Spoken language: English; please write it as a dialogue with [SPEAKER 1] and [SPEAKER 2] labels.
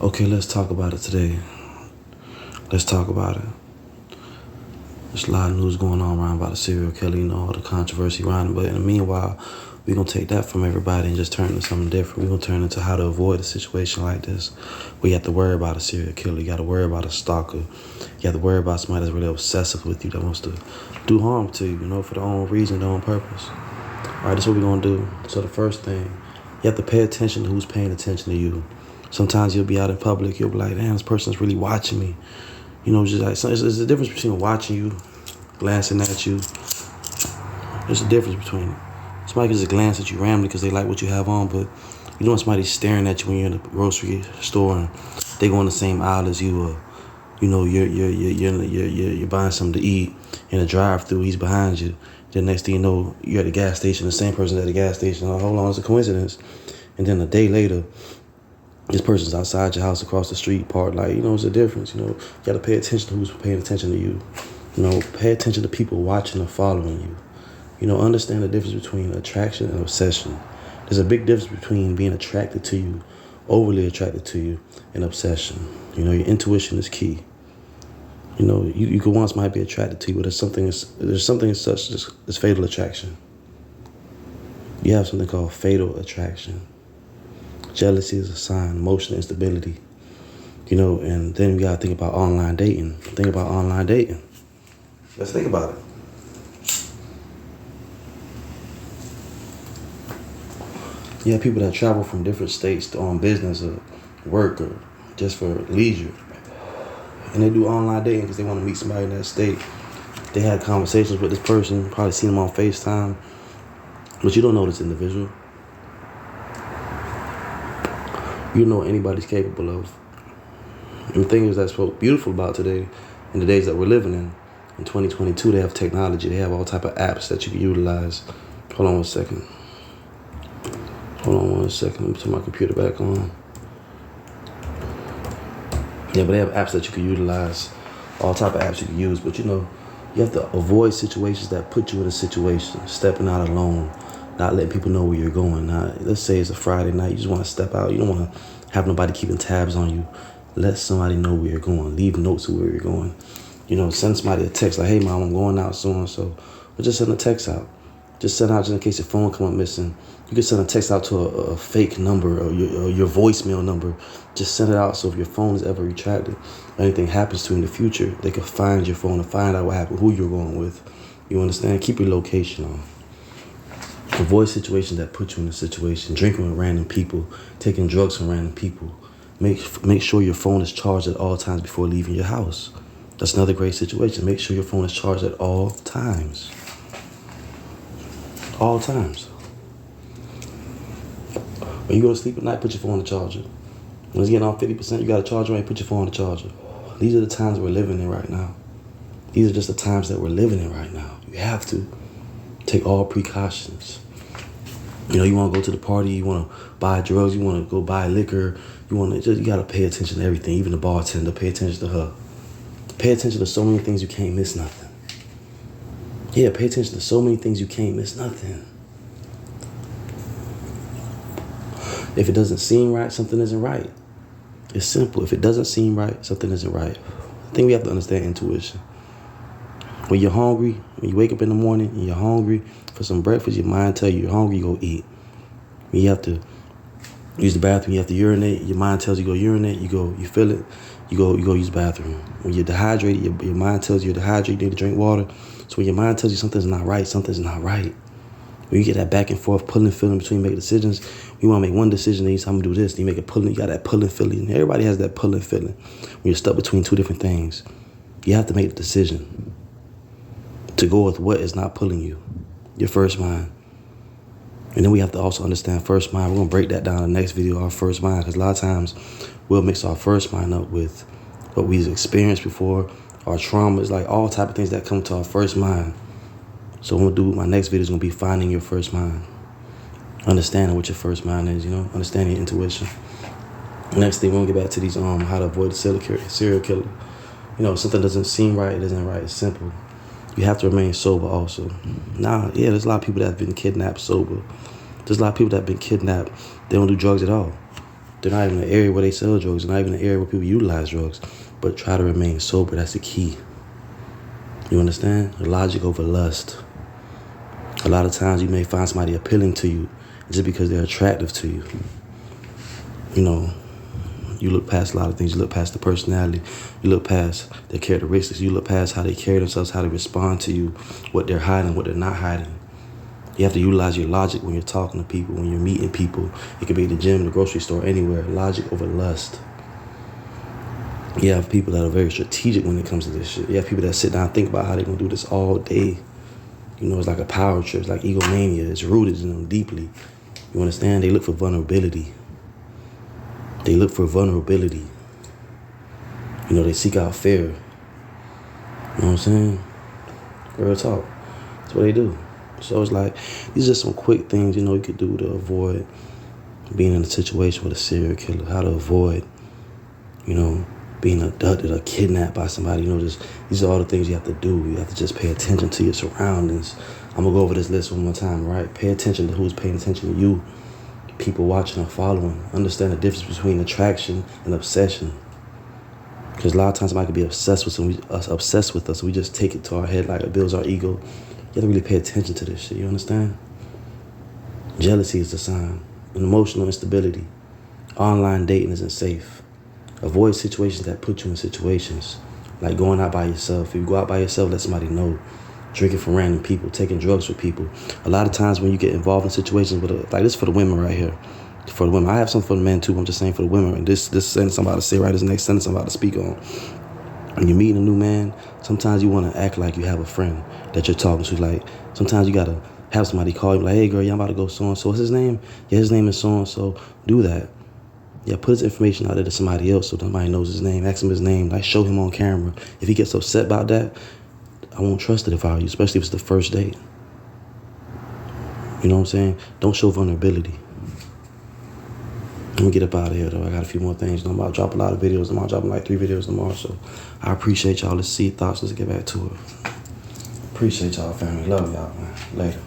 [SPEAKER 1] Okay, let's talk about it today. Let's talk about it. There's a lot of news going on around about the serial killer, all the controversy around it. But in the meanwhile, we're going to take that from everybody and just turn it into something different. We're going to turn it into how to avoid a situation like this. We have to worry about a serial killer. You got to worry about a stalker. You have to worry about somebody that's really obsessive with you, that wants to do harm to you, for their own reason, their own purpose. All right, that's what we're going to do. So the first thing, you have to pay attention to who's paying attention to you. Sometimes you'll be out in public, you'll be like, damn, this person's really watching me. Just like, there's a difference between watching you, glancing at you. There's a difference between it. Somebody can just glance at you randomly because they like what you have on, but when somebody's staring at you when you're in the grocery store and they go in the same aisle as you, or you're buying something to eat in a drive-through, he's behind you. Then next thing you know, you're at the gas station, the same person's at the gas station. Oh, hold on, it's a coincidence. And then a day later, this person's outside your house across the street, it's a difference. You got to pay attention to who's paying attention to you. Pay attention to people watching or following you. Understand the difference between attraction and obsession. There's a big difference between being attracted to you, overly attracted to you, and obsession. Your intuition is key. You could once might be attracted to you, but there's something as such as fatal attraction. You have something called fatal attraction. Jealousy is a sign, emotional instability. And then we gotta think about online dating. Let's think about it. You have people that travel from different states to on business or work or just for leisure. And they do online dating because they want to meet somebody in that state. They had conversations with this person, probably seen them on FaceTime, but you don't know this individual. You don't know what anybody's capable of. And the thing is that's what's beautiful about today, in the days that we're living in 2022, they have technology. They have all type of apps that you can utilize. Hold on one second. Let me turn my computer back on. Yeah, but they have apps that you can utilize, all type of apps you can use. But you have to avoid situations that put you in a situation, stepping out alone, not letting people know where you're going. Now, let's say it's a Friday night, you just want to step out. You don't want to have nobody keeping tabs on you. Let somebody know where you're going. Leave notes of where you're going. Send somebody a text like, hey, Mom, I'm going out soon. So, or just send a text out. Just send out just in case your phone come up missing. You can send a text out to a fake number or your voicemail number. Just send it out so if your phone is ever retracted or anything happens to you in the future, they can find your phone and find out what happened, who you're going with. You understand? Keep your location on. Avoid situations that put you in a situation. Drinking with random people, taking drugs from random people. Make sure your phone is charged at all times before leaving your house. That's another great situation. Make sure your phone is charged at all times. All times. When you go to sleep at night, put your phone on the charger. When it's getting off 50%, you got to charge it, put your phone on the charger. These are the times we're living in right now. These are just the times that we're living in right now. You have to take all precautions. You want to go to the party, you want to buy drugs, you want to go buy liquor, you got to pay attention to everything, even the bartender, pay attention to her. Pay attention to so many things you can't miss nothing. Yeah, pay attention to so many things you can't miss nothing. If it doesn't seem right, something isn't right. It's simple. If it doesn't seem right, something isn't right. I think we have to understand intuition. When you're hungry, when you wake up in the morning and you're hungry for some breakfast, your mind tells you you're hungry, you go eat. When you have to use the bathroom, you have to urinate, your mind tells you go urinate, you feel it, you go use the bathroom. When you're dehydrated, your mind tells you you're dehydrated, you need to drink water. So when your mind tells you something's not right, something's not right. When you get that back and forth pulling feeling between making decisions, you want to make one decision, then you say, I'm going to do this. Then you make a pulling, you got that pulling feeling. Everybody has that pulling feeling. When you're stuck between two different things, you have to make the decision to go with what is not pulling you, your first mind. And then we have to also understand first mind. We're going to break that down in the next video, our first mind, because a lot of times we'll mix our first mind up with what we've experienced before, our traumas, like all type of things that come to our first mind. So what I'm going to do, my next video is going to be finding your first mind. Understanding what your first mind is, understanding your intuition. Next thing, we're going to get back to these, how to avoid a serial killer. Something doesn't seem right, it isn't right, it's simple. You have to remain sober also. There's a lot of people that have been kidnapped sober. There's a lot of people that have been kidnapped, they don't do drugs at all. They're not even in the area where they sell drugs. They're not even in the area where people utilize drugs. But try to remain sober. That's the key. You understand? Logic over lust. A lot of times you may find somebody appealing to you just because they're attractive to you. You know, you look past a lot of things. You look past the personality. You look past their characteristics. You look past how they carry themselves, how they respond to you, what they're hiding, what they're not hiding. You have to utilize your logic when you're talking to people, when you're meeting people. It could be at the gym, the grocery store, anywhere. Logic over lust. You have people that are very strategic when it comes to this shit. You have people that sit down and think about how they're going to do this all day. You know, it's like a power trip. It's like egomania. It's rooted in them deeply. You understand? They look for vulnerability. They look for vulnerability. You know, they seek out fear. You know what I'm saying? Real talk. That's what they do. So it's like, these are some quick things, you know, you could do to avoid being in a situation with a serial killer. How to avoid, you know, being abducted or kidnapped by somebody. You know, just these are all the things you have to do. You have to just pay attention to your surroundings. I'm going to go over this list one more time, right? Pay attention to who's paying attention to you. People watching or following. Understand the difference between attraction and obsession. Because a lot of times somebody could be obsessed with us. We just take it to our head like it builds our ego. You have to really pay attention to this shit. You understand? Jealousy is a sign. Emotional instability. Online dating isn't safe. Avoid situations that put you in situations. Like going out by yourself. If you go out by yourself, let somebody know. Drinking from random people. Taking drugs with people. A lot of times when you get involved in situations with like this for the women right here. For the women. I have something for the men too. I'm just saying for the women. And this sentence I'm about to say right, this next sentence I'm about to speak on. When you're meeting a new man, sometimes you want to act like you have a friend that you're talking to. Like, sometimes you got to have somebody call you like, hey, girl, I'm about to go so-and-so. What's his name? Yeah, his name is so-and-so. Do that. Yeah, put his information out there to somebody else so somebody knows his name. Ask him his name. Like, show him on camera. If he gets upset about that, I won't trust it if I were you, especially if it's the first date. You know what I'm saying? Don't show vulnerability. Let me get up out of here, though. I got a few more things. I'm about to drop a lot of videos. I'm about to drop like 3 videos tomorrow. So I appreciate y'all. Let's see thoughts. Let's get back to it. Appreciate y'all, family. Love y'all, man. Later.